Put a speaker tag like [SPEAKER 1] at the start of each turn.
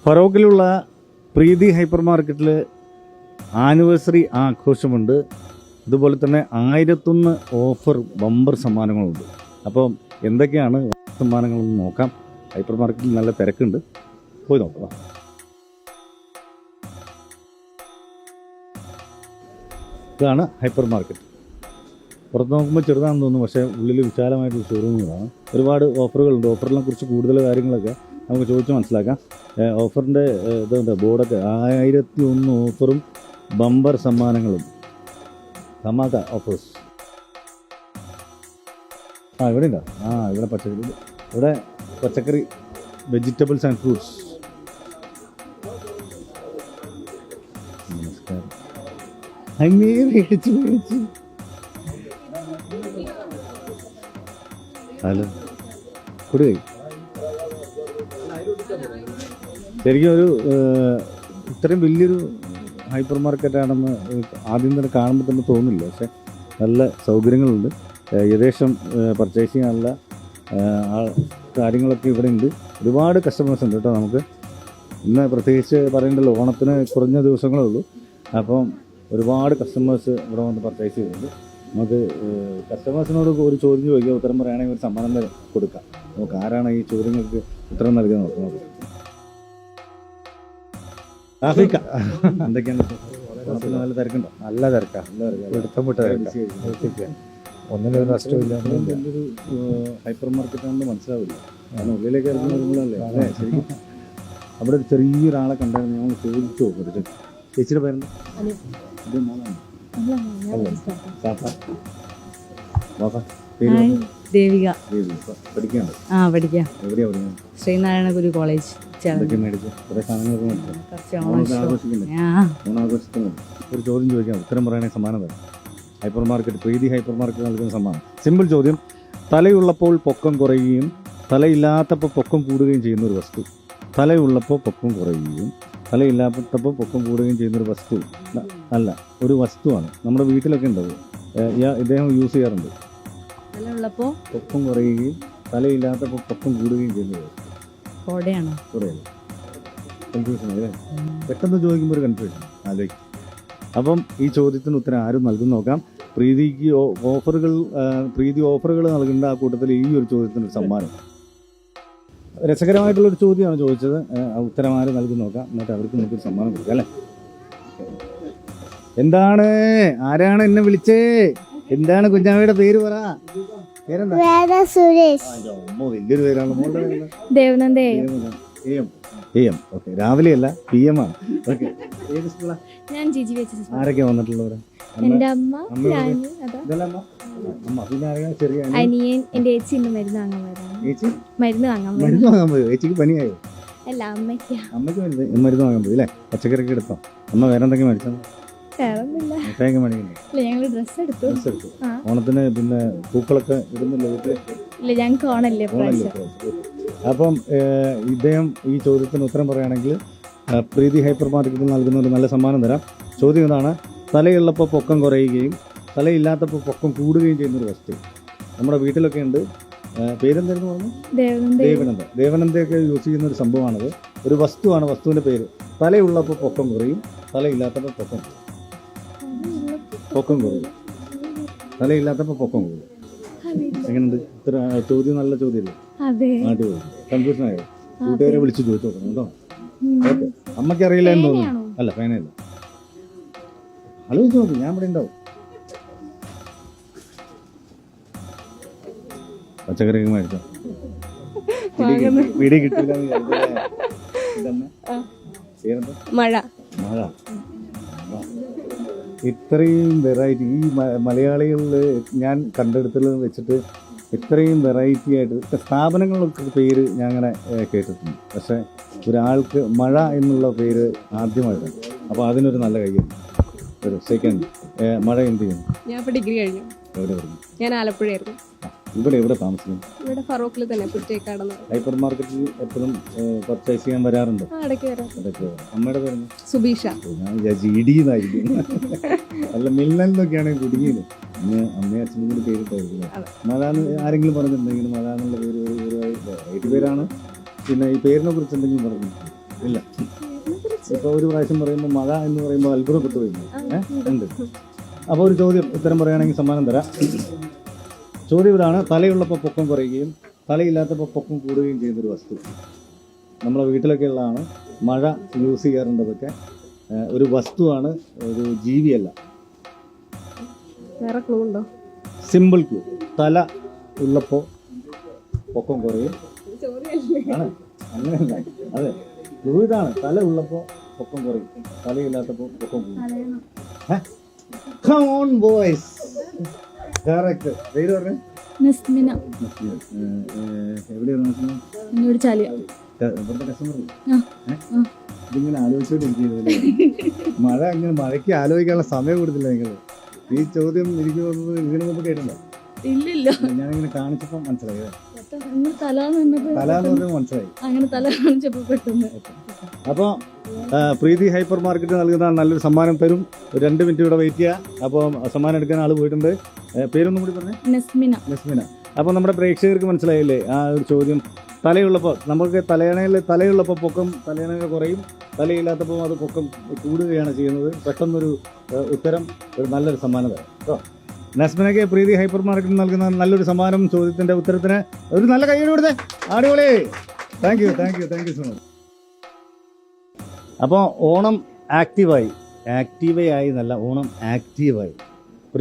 [SPEAKER 1] ഫറോക്കിലുള്ള പ്രീതി hyper മാർക്കറ്റിൽ anniversary ആഘോഷമുണ്ട്. അതുപോലെ തന്നെ 1001 ഓഫർ ബമ്പർ സമ്മാനങ്ങളുണ്ട്. അപ്പം എന്തൊക്കെയാണ് സമ്മാനങ്ങളെന്ന് നോക്കാം. ഹൈപ്പർ മാർക്കറ്റിൽ നല്ല തിരക്കുണ്ട്, പോയി നോക്കാം. ഇതാണ് ഹൈപ്പർ മാർക്കറ്റ്. പുറത്ത് നോക്കുമ്പോൾ ചെറുതാണെന്ന് തോന്നുന്നു, പക്ഷേ ഉള്ളിൽ വിശാലമായിട്ട് ഷോറൂമുകളാണ്. ഒരുപാട് ഓഫറുകളുണ്ട്. ഓഫറിനെ കുറിച്ച് കൂടുതൽ കാര്യങ്ങളൊക്കെ നമുക്ക് ചോദിച്ച് മനസ്സിലാക്കാം. ഓഫറിൻ്റെ ഇതുണ്ട്, ബോർഡൊക്കെ 1001 ഓഫറും ബമ്പർ സമ്മാനങ്ങളും, ധമാക ഓഫേഴ്സ്. ഇവിടെ ഉണ്ടോ? ഇവിടെ പച്ചക്കറി, വെജിറ്റബിൾസ് ആൻഡ് ഫ്രൂട്ട്സ്. നമസ്കാരം. അങ്ങനെ മേടിച്ചു ഹലോ കൊടുകൈ. ശരിക്കും ഒരു ഇത്രയും വലിയൊരു ഹൈപ്പർ മാർക്കറ്റാണെന്ന് ആദ്യം തന്നെ കാണുമ്പോൾ തന്നെ തോന്നില്ല. പക്ഷെ നല്ല സൗകര്യങ്ങളുണ്ട്. ഏകദേശം പർച്ചേസ് ചെയ്യാനുള്ള കാര്യങ്ങളൊക്കെ ഇവിടെ ഉണ്ട്. ഒരുപാട് കസ്റ്റമേഴ്സ് ഉണ്ട് കേട്ടോ. നമുക്ക് ഇന്ന് പ്രത്യേകിച്ച് പറയണ്ടല്ലോ, ഓണത്തിന് കുറഞ്ഞ ദിവസങ്ങളേ ഉള്ളൂ. അപ്പം ഒരുപാട് കസ്റ്റമേഴ്സ് ഇവിടെ വന്ന് പർച്ചേസ് ചെയ്യുന്നുണ്ട്. നമുക്ക് കസ്റ്റമേഴ്സിനോട് ഒരു ചോദ്യം ചോദിക്കുക, ഉത്തരം പറയുകയാണെങ്കിൽ ഒരു സമ്മാനം കൊടുക്കാം. നമുക്ക് ആരാണ് ഈ ചോദ്യങ്ങൾക്ക് ഉത്തരം നൽകുക നോക്കാം. ആഫ്രിക്ക എന്തൊക്കെയാണ്? നല്ല തിരക്കുണ്ടോ? നല്ല തിരക്കാണ്. ഒന്നിനൊരു നഷ്ടമില്ല. വലിയൊരു ഹൈപ്പർ മാർക്കറ്റാണെന്ന് മനസ്സിലാവില്ല. കാരണം ഉള്ളിലേക്ക് ഇറങ്ങി വരുമ്പോഴല്ലേ അല്ലേ ശരിക്കും. അവിടെ ഒരു ചെറിയൊരാളെ കണ്ടായിരുന്നു, ഞങ്ങൾ ചോദിച്ചു നോക്കും. ചേച്ചിയുടെ പേരെന്താ? ഇത് മോളാണ്.
[SPEAKER 2] ദേവിക.
[SPEAKER 1] പഠിക്കാണ്?
[SPEAKER 2] പഠിക്കാം.
[SPEAKER 1] എവിടെയാ പഠിക്കുന്നത്?
[SPEAKER 2] ശ്രീനാരായണ ഗുരു കോളേജ്.
[SPEAKER 1] ഒരു ചോദ്യം ചോദിക്കാം, ഉത്തരം പറയണേ സമ്മാനം തരാം. ഹൈപ്പർ മാർക്കറ്റ്, പ്രീതി ഹൈപ്പർ മാർക്കറ്റ് നൽകുന്ന സമ്മാനം. സിമ്പിൾ ചോദ്യം. തലയുള്ളപ്പോൾ പൊക്കം കുറയുകയും തലയില്ലാത്തപ്പോൾ പൊക്കം കൂടുകയും ചെയ്യുന്ന ഒരു വസ്തു. തലയുള്ളപ്പോൾ പൊക്കം കുറയുകയും തലയില്ലാത്തപ്പോൾ പൊക്കം കൂടുകയും ചെയ്യുന്നൊരു വസ്തു അല്ല, ഒരു വസ്തുവാണ്. നമ്മുടെ വീട്ടിലൊക്കെ ഉണ്ടത്. ഇദ്ദേഹം യൂസ് ചെയ്യാറുണ്ട്.
[SPEAKER 2] തലയുള്ളപ്പോൾ
[SPEAKER 1] പൊക്കം കുറയുകയും തലയില്ലാത്തപ്പോൾ പൊക്കം കൂടുകയും ചെയ്യുന്ന വസ്തു.
[SPEAKER 2] കോടയാണോ?
[SPEAKER 1] കുറയല്ല. കൺഫ്യൂഷൻ അല്ലേ? പെട്ടെന്ന് ചോദിക്കുമ്പോൾ ഒരു കൺഫ്യൂഷൻ ആലോചിക്കും. അപ്പം ഈ ചോദ്യത്തിന് ഉത്തരം ആരും നൽകുന്ന നോക്കാം. പ്രീതിക്ക് പ്രീതി ഓഫറുകൾ നൽകേണ്ട ആ കൂട്ടത്തിൽ ഈ ഒരു ചോദ്യത്തിനൊരു സമ്മാനം. രസകരമായിട്ടുള്ളൊരു ചോദ്യമാണ് ചോദിച്ചത്. ഉത്തരം ആരും നൽകുന്ന നോക്കാം, എന്നിട്ട് അവർക്ക് നമുക്കൊരു സമ്മാനം കൊടുക്കാം അല്ലേ? എന്താണ്, ആരാണ് എന്നെ വിളിച്ചേ? എന്താണ് കുഞ്ഞാവയുടെ പേര്? പറ. പേരെന്താ? വലിയൊരു പേരാണ്. ഓക്കെ, രാവിലെ അല്ല, PM ആണ്. ഓക്കെ, ഏത് സ്കൂളാ? ആരൊക്കെയാ വന്നിട്ടുള്ളവർ?
[SPEAKER 3] എന്റെ അമ്മ,
[SPEAKER 1] പിന്നെ ആരെങ്കിലും ചെറിയ
[SPEAKER 3] അനിയൻ, എന്റെ ചേച്ചി മരുന്ന് വാങ്ങാൻ
[SPEAKER 1] മരുന്ന് വാങ്ങാൻ പോയി. ചേച്ചിക്ക് പനിയായോ?
[SPEAKER 3] അല്ല, അമ്മയ്ക്ക്
[SPEAKER 1] മരുന്ന് വാങ്ങാൻ പോയി അല്ലേ? പച്ചക്കറിയൊക്കെ എടുത്തോ? അമ്മ വേറെ എന്തെങ്കിലും മേടിച്ചോ? മിഠായിയൊക്കെ മേടിക്കുന്നു.
[SPEAKER 3] ഞങ്ങള് ഡ്രസ് എടുത്തു.
[SPEAKER 1] ഓണത്തിന് പിന്നെ പൂക്കളൊക്കെ ഇടുന്നില്ല വീട്ടില്?
[SPEAKER 3] ഇല്ല, ഞങ്ങൾക്ക് ഓണല്ലേ.
[SPEAKER 1] അപ്പം ഇദ്ദേഹം ഈ ചോദ്യത്തിന് ഉത്തരം പറയുകയാണെങ്കിൽ പ്രീതി ഹൈപ്പർ മാർക്കറ്റിൽ നൽകുന്ന ഒരു നല്ല സമ്മാനം തരാം. ചോദ്യം ഇതാണ്: തലയുള്ളപ്പോൾ പൊക്കം കുറയുകയും തലയില്ലാത്തപ്പോൾ പൊക്കം കൂടുകയും ചെയ്യുന്നൊരു വസ്തു നമ്മുടെ വീട്ടിലൊക്കെ ഉണ്ട്. പേരെന്തായിരുന്നു പറഞ്ഞു? ദേവനന്ദ. ദേവനന്ദയൊക്കെ യൂസ് ചെയ്യുന്ന ഒരു സംഭവമാണത്. ഒരു വസ്തുവാണ്. വസ്തുവിൻ്റെ പേര്. തലയുള്ളപ്പോൾ പൊക്കം കുറയും, തലയില്ലാത്തപ്പോൾ പൊക്കം കുറയും, തലയില്ലാത്തപ്പോൾ പൊക്കം കുറയും. എങ്ങനെയുണ്ട്? ഇത്ര ചോദ്യം നല്ല ചോദ്യമല്ലേ? അടിപൊളി. കൺഫ്യൂഷൻ ആയോ? കൂട്ടുകാരെ വിളിച്ച് ചോദിച്ചു നോക്കണം കേട്ടോ. ഓക്കെ, അമ്മയ്ക്ക് അറിയില്ല എന്ന് തോന്നുന്നു. അല്ല, ഫൈനല്ല. ആലോചിച്ച് നോക്ക്, ഞാൻ ഇവിടെ ഉണ്ടാവും. പച്ചക്കറിയൊക്കെ മേടിച്ചോ? പിടി കിട്ടില്ല.
[SPEAKER 3] മഴ.
[SPEAKER 1] ഇത്രയും വെറൈറ്റി ഈ മലയാളികളിൽ ഞാൻ കണ്ടെടുത്തത് വെച്ചിട്ട് ഇത്രയും വെറൈറ്റി ആയിട്ട് സ്ഥാപനങ്ങളൊക്കെ പേര് ഞാൻ അങ്ങനെ കേട്ടിട്ടുണ്ട്. പക്ഷേ ഒരാൾക്ക് മഴ എന്നുള്ള പേര് ആദ്യമായിട്ടാണ്. അപ്പോൾ അതിനൊരു നല്ല കൈയ്യാണ്. ഒരു സെക്കൻഡ്. മഴ എന്ത് ചെയ്യുന്നു?
[SPEAKER 3] ഞാൻ ഇപ്പോൾ ഡിഗ്രി കഴിഞ്ഞു.
[SPEAKER 1] എവിടെ പറഞ്ഞു?
[SPEAKER 3] ഞാൻ ആലപ്പുഴയായിരുന്നു.
[SPEAKER 1] എവിടെ താമസിക്കുന്നു?
[SPEAKER 3] ഇവിടെ ഫറോക്കിൽ തന്നെ, പുറ്റേക്കാടെന്ന്.
[SPEAKER 1] ഹൈപ്പർ മാർക്കറ്റിൽ എപ്പോഴും പർച്ചേസ് ചെയ്യാൻ വരാറുണ്ടോ?
[SPEAKER 3] ഇടയ്ക്ക് വരാം.
[SPEAKER 1] അമ്മയുടെ പേര്
[SPEAKER 3] സുബീഷ.
[SPEAKER 1] ഞാൻ വിചാരിച്ചു ഇടിയെന്നായിരിക്കും. അല്ല, മില്ലനിലൊക്കെയാണെങ്കിൽ കുടുങ്ങിയത്. അമ്മയും അച്ഛനും കൂടി പേരിട്ടായിരിക്കും. മഴ ആരെങ്കിലും പറഞ്ഞിട്ടുണ്ടെങ്കിൽ മഴ എന്നുള്ള പേര് ഒരു പേരാണ്. പിന്നെ ഈ പേരിനെ കുറിച്ച് എന്തെങ്കിലും പറഞ്ഞു? ഇല്ല. ഇപ്പോൾ ഒരു പ്രാവശ്യം പറയുമ്പോൾ മഴ എന്ന് പറയുമ്പോൾ അത്ഭുതപ്പെട്ടു പോയിരുന്നു. ഉണ്ട്. അപ്പോൾ ഒരു ചോദ്യം ഉത്തരം പറയുകയാണെങ്കിൽ സമ്മാനം തരാം. ചോദ്യം ഇതാണ്: തലയുള്ളപ്പോൾ പൊക്കം കുറയുകയും തലയില്ലാത്തപ്പോൾ പൊക്കം കൂടുകയും ചെയ്യുന്നൊരു വസ്തു. നമ്മളെ വീട്ടിലൊക്കെ ഉള്ളതാണ്. മഴ യൂസ് ചെയ്യാറുണ്ടതൊക്കെ. ഒരു വസ്തുവാണ്, ഒരു ജീവിയല്ല.
[SPEAKER 3] വേറെ ക്ലൂ ഉണ്ടോ?
[SPEAKER 1] Simple clue. തല ഉള്ളപ്പോൾ പൊക്കം കുറയും. ആണ്, അങ്ങനെയല്ല. അതെ, ക്ലൂ ഇതാണ്. തല ഉള്ളപ്പോൾ പൊക്കം കുറയും, തലയില്ലാത്തപ്പോൾ പൊക്കം കൂടും. Come on boys. Correct. പേര് പറഞ്ഞേ?
[SPEAKER 2] നസ്മിന.
[SPEAKER 1] എവിടെയാണ് നസ്മിന?
[SPEAKER 2] എന്നോട് ചാലിയ.
[SPEAKER 1] ഇവിടുത്തെ കസ്റ്റമർ ഇതിങ്ങനെ ആലോചിച്ചോണ്ടിരിക്കുന്നത്. മഴ അങ്ങനെ മഴയ്ക്ക് ആലോചിക്കാനുള്ള സമയം കൊടുത്തില്ല നിങ്ങൾ. ഈ ചോദ്യം എനിക്ക് തോന്നുന്നത് ഇതിനു മുമ്പ് കേട്ടില്ല.
[SPEAKER 2] ഇല്ലില്ല.
[SPEAKER 1] ഞാനിങ്ങനെ കാണിച്ചപ്പോൾ മനസ്സിലായി.
[SPEAKER 2] തലാന്ന്
[SPEAKER 1] പറഞ്ഞപ്പോൾ മനസ്സിലായി.
[SPEAKER 2] അങ്ങനെ തല കാണിച്ചപ്പോ പെട്ടെന്ന്.
[SPEAKER 1] അപ്പോൾ പ്രീതി ഹൈപ്പർ മാർക്കറ്റ് നൽകുന്ന നല്ലൊരു സമ്മാനം തരും. ഒരു 2 മിനിറ്റ് ഇവിടെ വെയിറ്റ് ചെയ്യുക. അപ്പോൾ സമ്മാനം എടുക്കാൻ ആൾ പോയിട്ടുണ്ട്. പേരൊന്നും കൂടി പറഞ്ഞേ? നസ്മിന. അപ്പോൾ നമ്മുടെ പ്രേക്ഷകർക്ക് മനസ്സിലായില്ലേ ആ ഒരു ചോദ്യം? തലയുള്ളപ്പോൾ നമുക്ക് തലയുള്ളപ്പോൾ പൊക്കം തലയണ കുറയും, തലയില്ലാത്തപ്പോൾ അത് പൊക്കം കൂടുകയാണ് ചെയ്യുന്നത്. പെട്ടെന്നൊരു ഉത്തരം ഒരു നല്ലൊരു സമ്മാനം തരാം കേട്ടോ. നസ്മിനയ്ക്ക് പ്രീതി ഹൈപ്പർ മാർക്കറ്റ് നൽകുന്ന നല്ലൊരു സമ്മാനം. ചോദ്യത്തിൻ്റെ ഉത്തരത്തിന് ഒരു നല്ല കൈയ്യടി കൊടുത്തേ. അടിപൊളി. Thank you so much. അപ്പോൾ ഓണം ആക്റ്റീവായി എന്നല്ല, ഓണം ആക്റ്റീവായി.